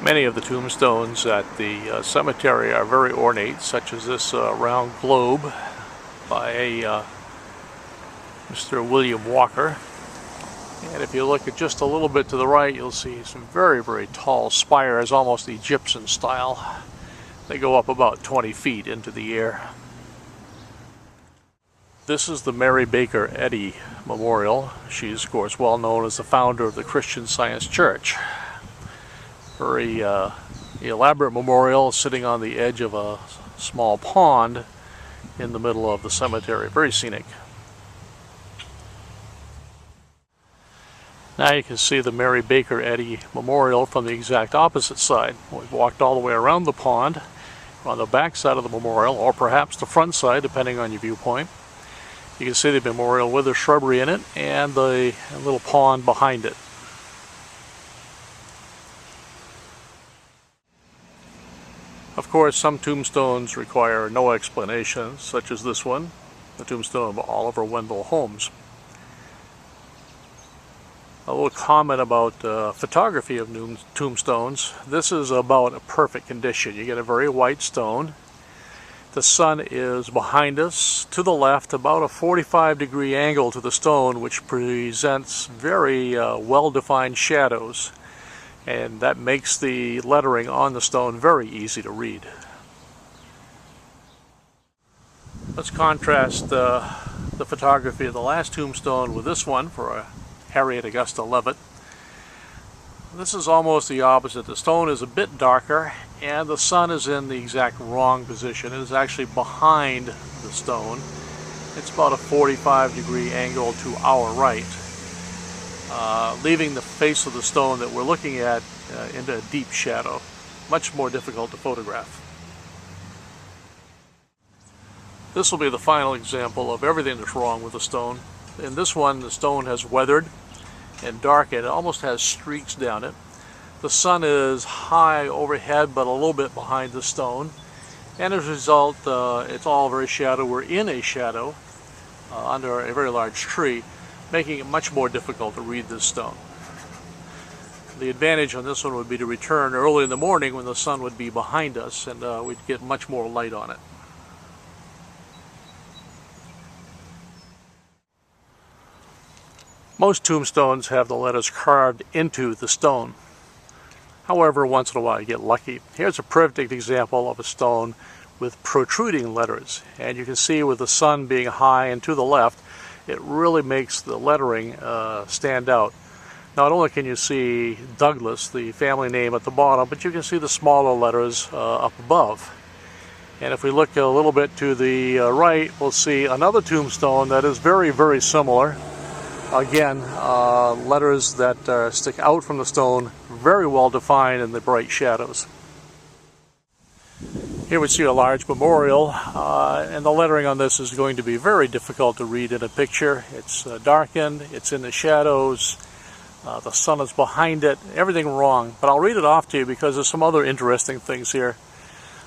Many of the tombstones at the cemetery are very ornate, such as this round globe by Mr. William Walker. And if you look at just a little bit to the right, you'll see some very, very tall spires, almost Egyptian style. They go up about 20 feet into the air. This is the Mary Baker Eddy Memorial. She's, of course, well known as the founder of the Christian Science Church. Very elaborate memorial sitting on the edge of a small pond in the middle of the cemetery. Very scenic. Now you can see the Mary Baker Eddy Memorial from the exact opposite side. We've walked all the way around the pond on the back side of the memorial, or perhaps the front side, depending on your viewpoint. You can see the memorial with the shrubbery in it and the little pond behind it. Of course, some tombstones require no explanation, such as this one, the tombstone of Oliver Wendell Holmes. A little comment about photography of tombstones. This is about a perfect condition. You get a very white stone. The sun is behind us to the left, about a 45-degree angle to the stone, which presents very well-defined shadows. And that makes the lettering on the stone very easy to read. Let's contrast the photography of the last tombstone with this one for Harriet Augusta Leavitt. This is almost the opposite. The stone is a bit darker and the sun is in the exact wrong position. It is actually behind the stone. It's about a 45-degree angle to our right, leaving the face of the stone that we're looking at into a deep shadow. Much more difficult to photograph. This will be the final example of everything that's wrong with the stone. In this one, the stone has weathered and darkened. It almost has streaks down it. The sun is high overhead, but a little bit behind the stone. And as a result, it's all very shadowy. We're in a shadow under a very large tree, making it much more difficult to read this stone. The advantage on this one would be to return early in the morning when the sun would be behind us, and we'd get much more light on it. Most tombstones have the letters carved into the stone. However, once in a while you get lucky. Here's a perfect example of a stone with protruding letters. And you can see with the sun being high and to the left, it really makes the lettering stand out. Not only can you see Douglas, the family name, at the bottom, but you can see the smaller letters up above. And if we look a little bit to the right, we'll see another tombstone that is very, very similar. Again, letters that stick out from the stone, very well defined in the bright shadows. Here we see a large memorial, and the lettering on this is going to be very difficult to read in a picture. It's darkened, it's in the shadows, the sun is behind it, everything wrong. But I'll read it off to you because there's some other interesting things here.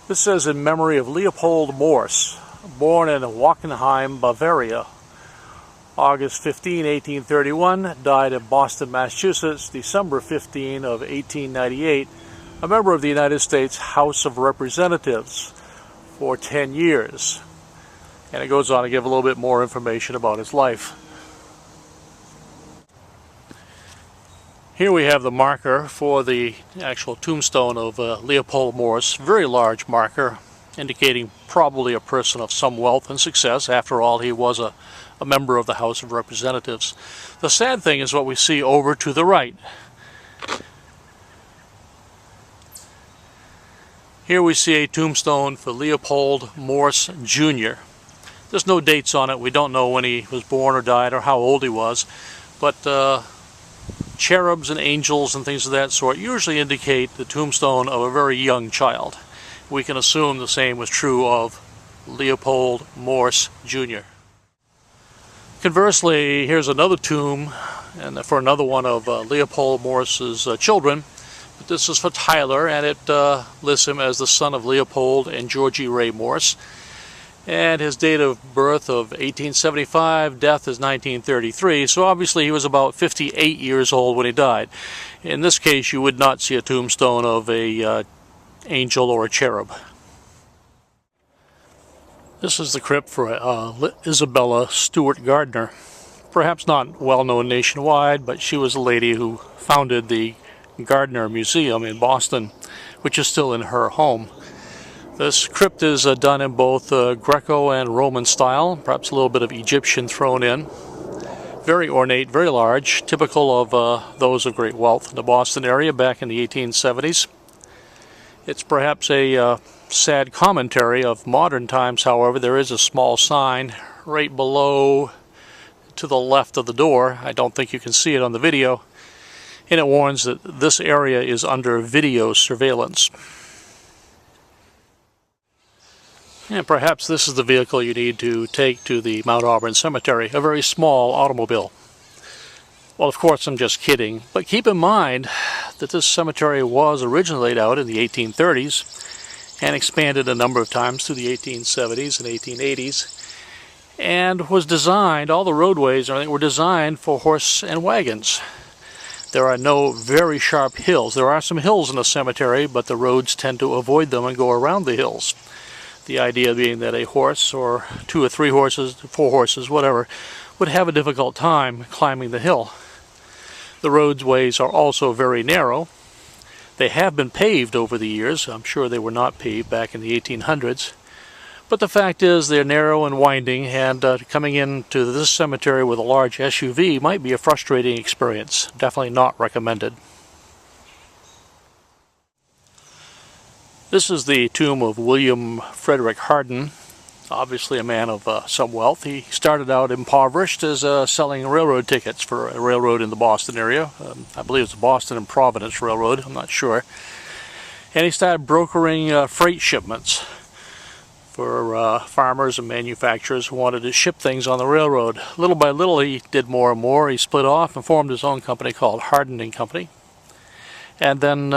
This says, in memory of Leopold Morse, born in Wachenheim, Bavaria, August 15, 1831, died in Boston, Massachusetts, December 15 of 1898, a member of the United States House of Representatives for 10 years. And it goes on to give a little bit more information about his life. Here we have the marker for the actual tombstone of Leopold Morse, very large marker, indicating probably a person of some wealth and success. After all, he was a member of the House of Representatives. The sad thing is what we see over to the right. Here we see a tombstone for Leopold Morse Jr. There's no dates on it. We don't know when he was born or died or how old he was, but cherubs and angels and things of that sort usually indicate the tombstone of a very young child. We can assume the same was true of Leopold Morse Jr. Conversely, here's another tomb, and for another one of Leopold Morse's children. But this is for Tyler, and it lists him as the son of Leopold and Georgie Ray Morse. and his date of birth of 1875, death is 1933, so obviously he was about 58 years old when he died. In this case, you would not see a tombstone of a angel or a cherub. This is the crypt for Isabella Stewart Gardner. Perhaps not well known nationwide, but she was a lady who founded the Gardner Museum in Boston, which is still in her home. This crypt is done in both Greco and Roman style, perhaps a little bit of Egyptian thrown in. Very ornate, very large, typical of those of great wealth in the Boston area back in the 1870s. It's perhaps a sad commentary of modern times, however. There is a small sign right below to the left of the door. I don't think you can see it on the video. And it warns that this area is under video surveillance. And perhaps this is the vehicle you need to take to the Mount Auburn Cemetery, a very small automobile. Well, of course, I'm just kidding, but keep in mind that this cemetery was originally laid out in the 1830s and expanded a number of times through the 1870s and 1880s, and was designed, all the roadways were designed for horse and wagons. There are no very sharp hills. There are some hills in the cemetery, but the roads tend to avoid them and go around the hills. The idea being that a horse, or 2 or 3 horses, 4 horses, whatever, would have a difficult time climbing the hill. The roadways are also very narrow. They have been paved over the years. I'm sure they were not paved back in the 1800s. But the fact is they're narrow and winding, and coming into this cemetery with a large SUV might be a frustrating experience. Definitely not recommended. This is the tomb of William Frederick Hardin, obviously a man of some wealth. He started out impoverished as selling railroad tickets for a railroad in the Boston area. I believe it's the Boston and Providence Railroad, I'm not sure. And he started brokering freight shipments for farmers and manufacturers who wanted to ship things on the railroad. Little by little he did more and more. He split off and formed his own company called Hardin and Company. And then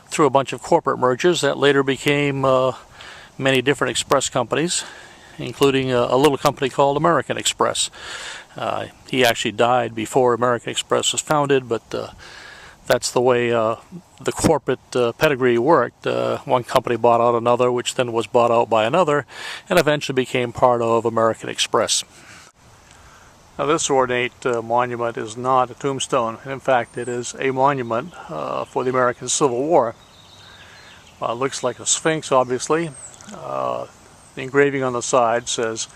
through a bunch of corporate mergers that later became many different express companies, including a little company called American Express. He actually died before American Express was founded, but that's the way the corporate pedigree worked. One company bought out another, which then was bought out by another, and eventually became part of American Express. Now, this ornate monument is not a tombstone. In fact, it is a monument for the American Civil War. It looks like a sphinx, obviously. The engraving on the side says,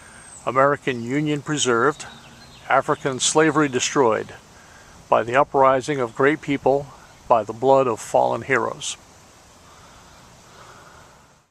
"American Union preserved, African slavery destroyed, by the uprising of great people, by the blood of fallen heroes."